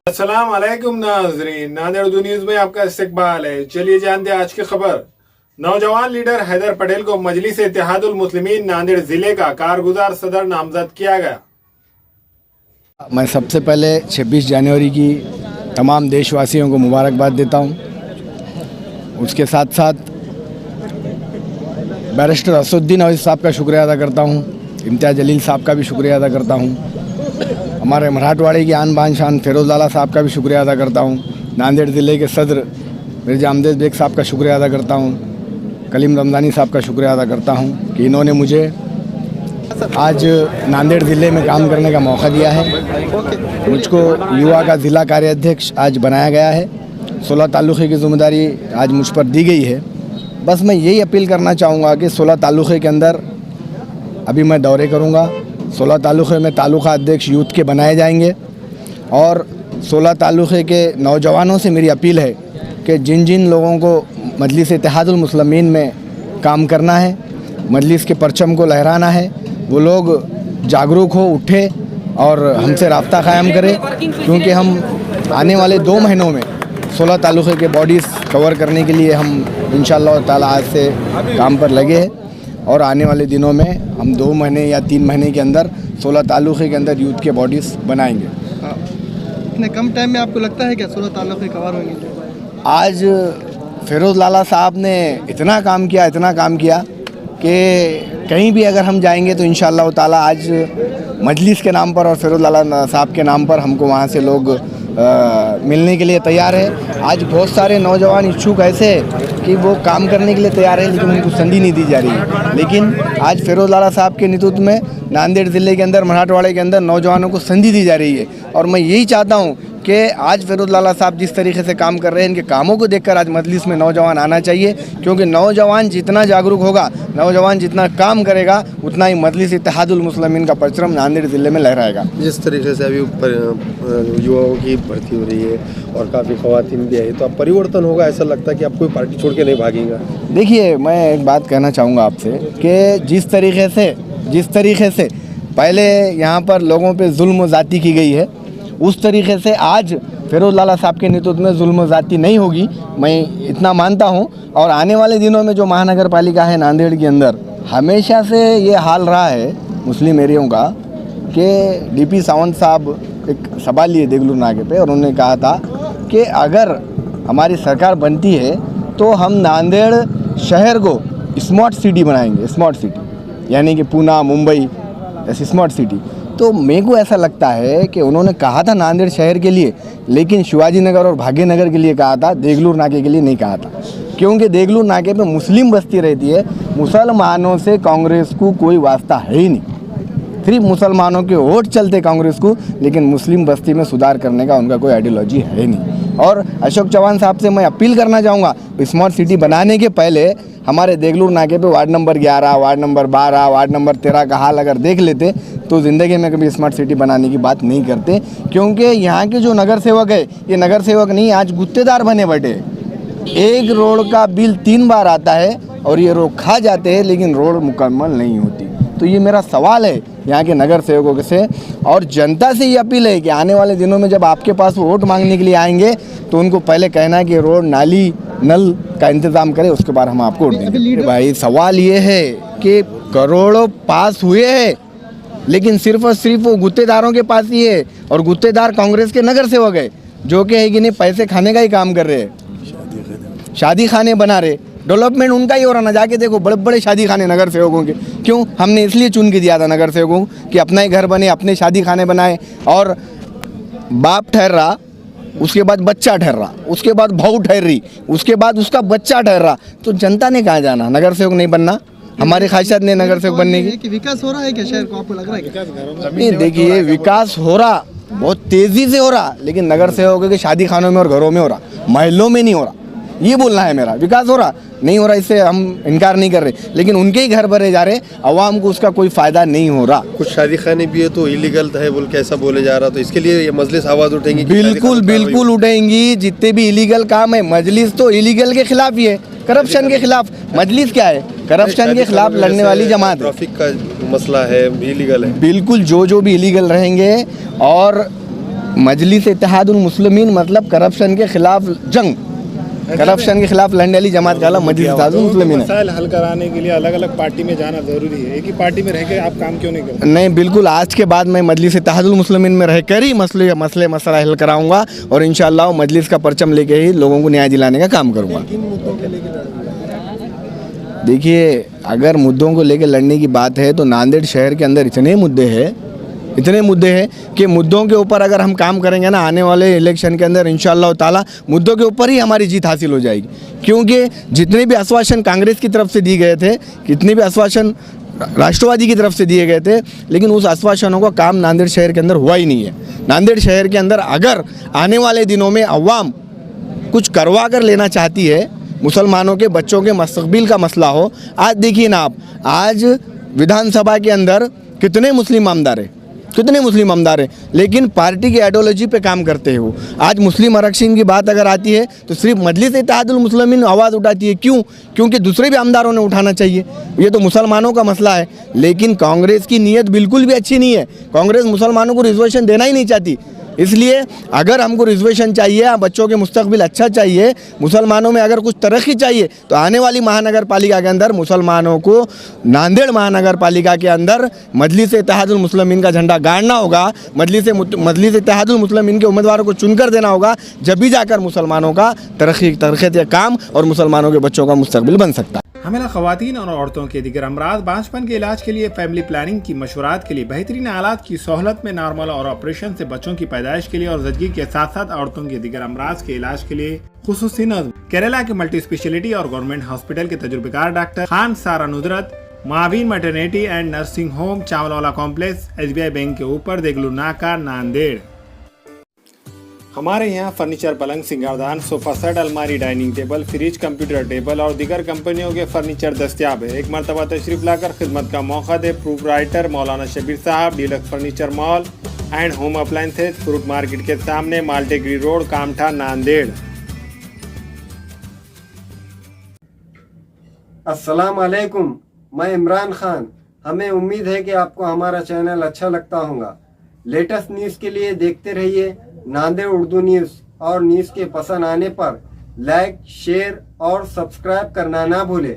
अस्सलाम वालेकुम नाज़रीन, नांदेड़ न्यूज में आपका इस्तकबाल है। चलिए जानते हैं आज की खबर। नौजवान लीडर हैदर पटेल को मजलिस इत्तेहादुल मुस्लिमीन नांदेड़ जिले का कारगुजार सदर नामजद किया गया। मैं सबसे पहले 26 जनवरी की तमाम देशवासियों को मुबारकबाद देता हूं। उसके साथ साथ बैरिस्टर असदुद्दीन अवैसी साहब का शुक्रिया अदा करता हूं, इम्तियाज़ जलील साहब का भी शुक्रिया अदा करता हूं, हमारे मराठवाड़े की आन बान शान फिरोज़ लाला साहब का भी शुक्रिया अदा करता हूं, नांदेड़ ज़िले के सदर मिर्जा अमजद बेग साहब का शुक्रिया अदा करता हूं, कलीम रमज़ानी साहब का शुक्रिया अदा करता हूं कि इन्होंने मुझे आज नांदेड़ ज़िले में काम करने का मौका दिया है। मुझको युवा का ज़िला कार्याध्यक्ष आज बनाया गया है। 16 तालुक़े की ज़िम्मेदारी आज मुझ पर दी गई है। बस मैं यही अपील करना चाहूँगा कि 16 तालुक़े के अंदर अभी मैं दौरे करूँगा। 16 तालुक़े में तालुका अध्यक्ष यूथ के बनाए जाएंगे और 16 तालुक़े के नौजवानों से मेरी अपील है कि जिन जिन लोगों को मजलिस इत्तेहादुल मुस्लिमीन में काम करना है, मजलिस के परचम को लहराना है, वो लोग जागरूक हो उठे और हमसे राब्ता कायम करें, क्योंकि हम आने वाले 2 महीनों में 16 तालुक़े के बॉडीज़ कवर करने के लिए हम इंशाअल्लाह ताला आज से काम पर लगे हैं और आने वाले दिनों में हम 2 महीने या 3 महीने के अंदर 16 तालुक़े के अंदर यूथ के बॉडीज़ बनाएंगे। इतने कम टाइम में आपको लगता है क्या 16 तालुक़े कवर होंगे? आज फिरोज़ लाला साहब ने इतना काम किया कि कहीं भी अगर हम जाएंगे तो इंशाअल्लाह ताला आज मजलिस के नाम पर और फिरोज़ लाला साहब के नाम पर हमको वहाँ से लोग मिलने के लिए तैयार है। आज बहुत सारे नौजवान इच्छुक ऐसे कि वो काम करने के लिए तैयार है, लेकिन उनको संधि नहीं दी जा रही है। लेकिन आज फिरोज़ लाला साहब के नेतृत्व में नांदेड़ ज़िले के अंदर, मराठवाड़े के अंदर नौजवानों को संधि दी जा रही है और मैं यही चाहता हूँ कि आज फिरोज़ लाला साहब जिस तरीके से काम कर रहे हैं, इनके कामों को देखकर आज मजलिस में नौजवान आना चाहिए, क्योंकि नौजवान जितना जागरूक होगा, नौजवान जितना काम करेगा, उतना ही मजलिस इत्तेहादुल मुस्लिमीन का परचम नांदेड़ ज़िले में लहराएगा। जिस तरीके से अभी युवाओं की भर्ती हो रही है और काफ़ी ख़वातीन भी आई, तो अब परिवर्तन होगा, ऐसा लगता है कि आप कोई पार्टी छोड़ के नहीं भागेगा? देखिए, मैं एक बात कहना चाहूँगा आपसे कि जिस तरीके से पहले यहाँ पर लोगों पे जुल्म ज़ाती की गई है, उस तरीके से आज फिरोज़ लाला साहब के नेतृत्व में जुल्म ज़ाती नहीं होगी, मैं इतना मानता हूँ। और आने वाले दिनों में जो महानगर पालिका है नांदेड़ के अंदर, हमेशा से ये हाल रहा है मुस्लिम एरियों का कि डीपी सावंत साहब एक सभा लिए देगलूर नाके पे और उन्होंने कहा था कि अगर हमारी सरकार बनती है तो हम नांदेड़ शहर को स्मार्ट सिटी बनाएंगे। स्मार्ट सिटी यानी कि पूना, मुंबई ऐसी स्मार्ट सिटी। तो मेरे को ऐसा लगता है कि उन्होंने कहा था नांदेड़ शहर के लिए, लेकिन शिवाजी नगर और भाग्यनगर के लिए कहा था, देगलूर नाके के लिए नहीं कहा था, क्योंकि देगलूर नाके पे मुस्लिम बस्ती रहती है। मुसलमानों से कांग्रेस को कोई वास्ता है ही नहीं, सिर्फ मुसलमानों के वोट चलते कांग्रेस को, लेकिन मुस्लिम बस्ती में सुधार करने का उनका कोई आइडियोलॉजी है नहीं। और अशोक चौहान साहब से मैं अपील करना चाहूँगा, स्मार्ट सिटी बनाने के पहले हमारे देगलूर नाके पे ward number 11, ward number 12, ward number 13 का हाल अगर देख लेते तो ज़िंदगी में कभी स्मार्ट सिटी बनाने की बात नहीं करते, क्योंकि यहाँ के जो नगर सेवक है, ये नगर सेवक नहीं, आज गुत्तेदार बने बैठे। एक रोड का बिल 3 बार आता है और ये रोड खा जाते हैं, लेकिन रोड मुकम्मल नहीं होती। तो ये मेरा सवाल है यहाँ के नगर सेवकों से और जनता से ये अपील है कि आने वाले दिनों में जब आपके पास वोट मांगने के लिए आएंगे तो उनको पहले कहना है कि रोड, नाली, नल का इंतज़ाम करें, उसके बाद हम आपको वोट देंगे। भाई सवाल ये है कि करोड़ों पास हुए हैं, लेकिन सिर्फ और सिर्फ वो गुत्तेदारों के पास ही है, और गुत्तेदार कांग्रेस के नगर सेवक है जो कि है कि नहीं पैसे खाने का ही काम कर रहे हैं, शादी खाने बना रहे। डेवलपमेंट उनका ही हो रहा ना, जाके देखो बड़े बड़े शादी खाने नगर सेवकों के। क्यों? हमने इसलिए चुन के दिया था नगर सेवकों कि अपना ही घर बने, अपने शादी खाने बनाए, और बाप ठहर रहा, उसके बाद बच्चा ठहर रहा, उसके बाद बहू ठहर रही, उसके बाद उसका बच्चा ठहर रहा, तो जनता ने कहाँ जाना? नगर सेवक नहीं बनना। हमारी ख्वाहिशात नहीं नगर सेवक बनने की। विकास हो रहा है क्या शहर को, आपको लग रहा है? नहीं, देखिए, विकास हो रहा, बहुत तेज़ी से हो रहा, लेकिन नगर सेवकों के शादी खानों में और घरों में हो रहा, महलों में नहीं हो रहा। ये बोलना है मेरा। विकास हो रहा नहीं हो रहा, इससे हम इनकार नहीं कर रहे, लेकिन उनके ही घर भरे जा रहे, अवाम को उसका कोई फ़ायदा नहीं हो रहा। कुछ शादी खाने भी है तो इलीगल है बोल के ऐसा बोले जा रहा, तो इसके लिए ये मजलिस आवाज़ उठेंगी? बिल्कुल उठेंगी। जितने भी इलीगल काम है, मजलिस तो इलीगल के खिलाफ ही है, करप्शन के खिलाफ। मजलिस क्या है? करप्शन के खिलाफ लड़ने वाली जमात है। ट्रैफिक का मसला है, इलीगल है। बिल्कुल, जो भी इलीगल रहेंगे और मजलिस इत्तेहादुल मुस्लिमीन मतलब करप्शन के खिलाफ जंग, करप्शन के खिलाफ लड़ने वाली जमात का मजलिस इत्तेहादुल मुस्लिमीन है। मसाइल हल कराने के लिए अलग अलग पार्टी में जाना जरूरी है, एक ही पार्टी में रह के आप काम क्यों नहीं करते? नहीं, बिल्कुल, आज के बाद मैं मजलिस इत्तेहादुल मुस्लिमीन में रहकर ही मसला हल कराऊंगा और इंशाअल्लाह मजलिस का परचम लेके ही लोगों को न्याय दिलाने का काम करूंगा। देखिए, अगर मुद्दों को लेकर लड़ने की बात है तो नांदेड़ शहर के अंदर इतने मुद्दे हैं कि मुद्दों के ऊपर अगर हम काम करेंगे ना, आने वाले इलेक्शन के अंदर इंशाअल्लाह ताला मुद्दों के ऊपर ही हमारी जीत हासिल हो जाएगी। क्योंकि जितने भी आश्वासन कांग्रेस की तरफ से दिए गए थे, कितने भी आश्वासन राष्ट्रवादी की तरफ से दिए गए थे, लेकिन उस आश्वासनों का काम नांदेड़ शहर के अंदर हुआ ही नहीं है। नांदेड़ शहर के अंदर अगर आने वाले दिनों में अवाम कुछ करवा कर लेना चाहती है, मुसलमानों के बच्चों के मुस्तकबिल का मसला हो, आज देखिए ना आप, आज विधानसभा के अंदर कितने मुस्लिम आमदार हैं, लेकिन पार्टी की आइडियोलॉजी पे काम करते हैं वो। आज मुस्लिम आरक्षण की बात अगर आती है तो सिर्फ मजलिस इत्तेहादुल मुस्लिमीन आवाज़ उठाती है। क्यों? क्योंकि दूसरे भी आमदारों ने उठाना चाहिए, ये तो मुसलमानों का मसला है। लेकिन कांग्रेस की नीयत बिल्कुल भी अच्छी नहीं है, कांग्रेस मुसलमानों को रिजर्वेशन देना ही नहीं चाहती। इसलिए अगर हमको रिजर्वेशन चाहिए, बच्चों के मुस्तकबिल अच्छा चाहिए, मुसलमानों में अगर कुछ तरक्की चाहिए, तो आने वाली महानगर पालिका के अंदर मुसलमानों को नांदेड़ महानगर पालिका के अंदर मजलिस इत्तेहादुल मुस्लिमीन का झंडा गाड़ना होगा, मजलिस इत्तेहादुल मुस्लिमीन के उम्मीदवारों को चुनकर देना होगा, जब भी जाकर मुसलमानों का तरक्की काम और मुसलमानों के बच्चों का मुस्तकबिल बन सकता है। हमें खवातीन और औरतों के दिगर अमराज बांझपन के इलाज के लिए, फैमिली प्लानिंग की मशवरात के लिए, बेहतरीन आलात की सहूलत में, नॉर्मल और ऑपरेशन से बच्चों की पैदाइश के लिए और ज़चगी के साथ साथ औरतों के दिगर अमराज के इलाज के लिए खुसूसी नज़्म केरला के मल्टी स्पेशलिटी और गवर्नमेंट हॉस्पिटल के तजुर्बेकार doctor Khan Sara Nudrat, Mavin maternity and nursing home, Chawalwala complex, SBI bank के ऊपर, देगलू नाका, नांदेड़। हमारे यहाँ फर्नीचर, पलंग, सिंगारदान, सोफा सेट, अलमारी, dining table, fridge, computer table और दीगर कंपनियों के फर्नीचर दस्तियाब है। एक मरतबा तशरीफ लाकर खिदमत का मौका दे। प्रोपराइटर मौलाना शबीर साहब, deluxe furniture mall and home appliances, fruit market के सामने, माल्टेगरी रोड, कामठा, नांदेड़। अस्सलाम वालेकुम, मैं इमरान खान। हमें उम्मीद है कि आपको हमारा चैनल अच्छा लगता होगा। लेटेस्ट न्यूज़ के लिए देखते रहिए नांदेड़ उर्दू न्यूज़, और न्यूज़ के पसंद आने पर लाइक, शेयर और सब्सक्राइब करना ना भूलें।